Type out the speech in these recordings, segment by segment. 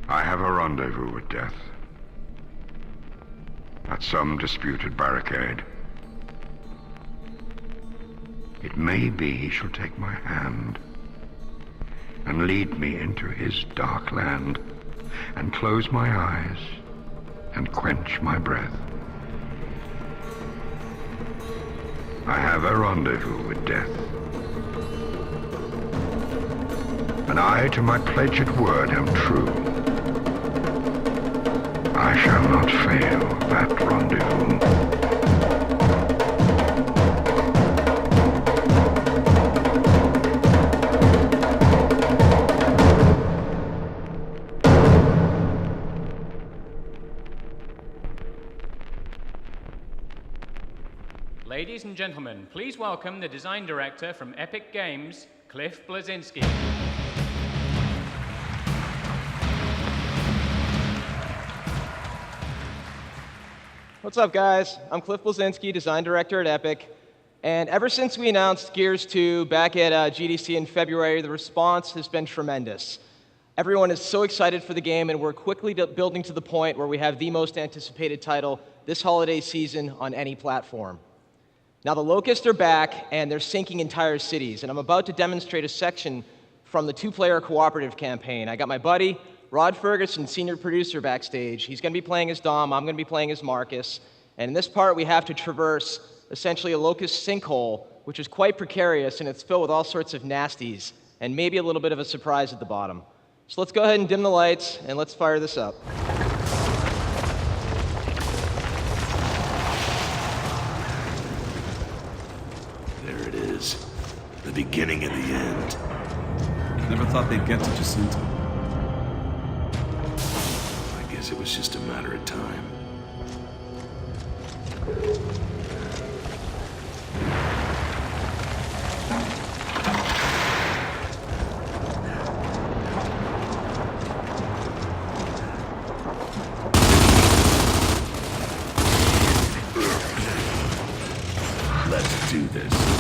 I have a rendezvous with death. At some disputed barricade. It may be he shall take my hand and lead me into his dark land and close my eyes and quench my breath. I have a rendezvous with death. And I to my pledged word am true. I shall not fail that rendezvous. Ladies and gentlemen, please welcome the design director from Epic Games, Cliff Bleszinski. What's up, guys? I'm Cliff Bleszinski, design director at Epic. And ever since we announced Gears 2 back at GDC in February, the response has been tremendous. Everyone is so excited for the game, and we're quickly building to the point where we have the most anticipated title this holiday season on any platform. Now, the Locusts are back, and they're sinking entire cities, and I'm about to demonstrate a section from the two-player cooperative campaign. I got my buddy, Rod Ferguson, senior producer, backstage. He's going to be playing as Dom, I'm going to be playing as Marcus, and in this part we have to traverse essentially a locust sinkhole, which is quite precarious, and it's filled with all sorts of nasties, and maybe a little bit of a surprise at the bottom. So let's go ahead and dim the lights, and let's fire this up. The beginning of the end. Never thought they'd get to Jacinto. I guess it was just a matter of time. Let's do this.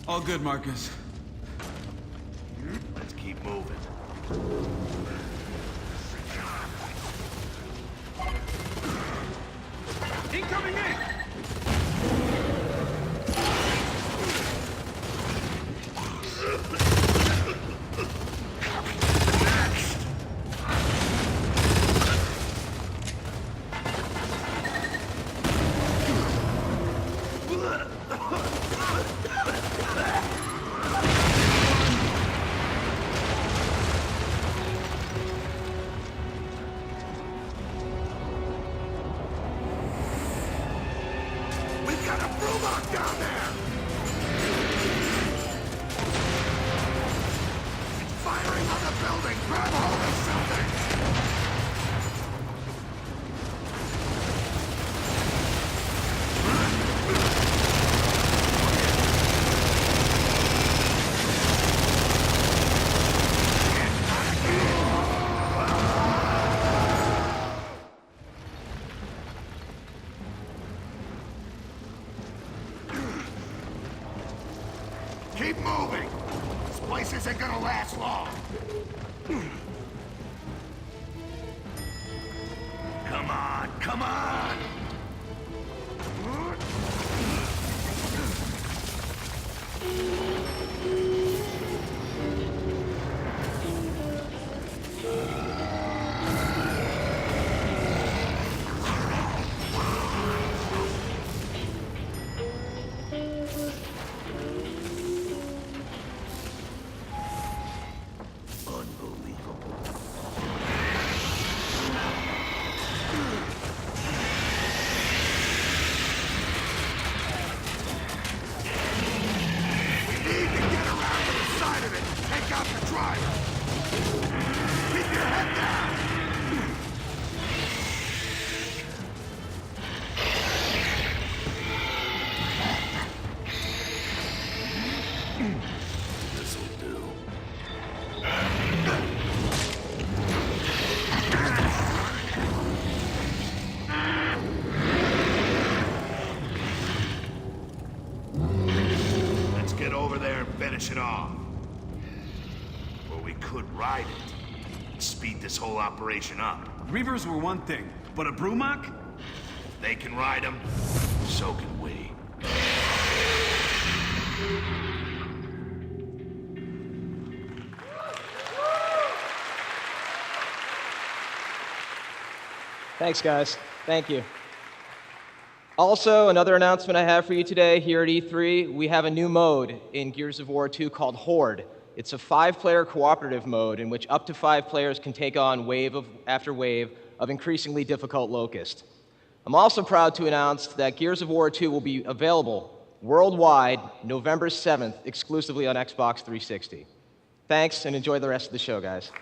All good, Marcus. Let's keep moving. Incoming in! Keep moving! This place isn't gonna last long! Come on, come on! Finish it off. Or we could ride it. Speed this whole operation up. Reavers were one thing, but a Brumach? If they can ride them, so can we. Thanks, guys. Thank you. Also, another announcement I have for you today here at E3, we have a new mode in Gears of War 2 called Horde. It's a 5-player cooperative mode in which up to 5 players can take on wave after wave of increasingly difficult Locust. I'm also proud to announce that Gears of War 2 will be available worldwide November 7th, exclusively on Xbox 360. Thanks, and enjoy the rest of the show, guys.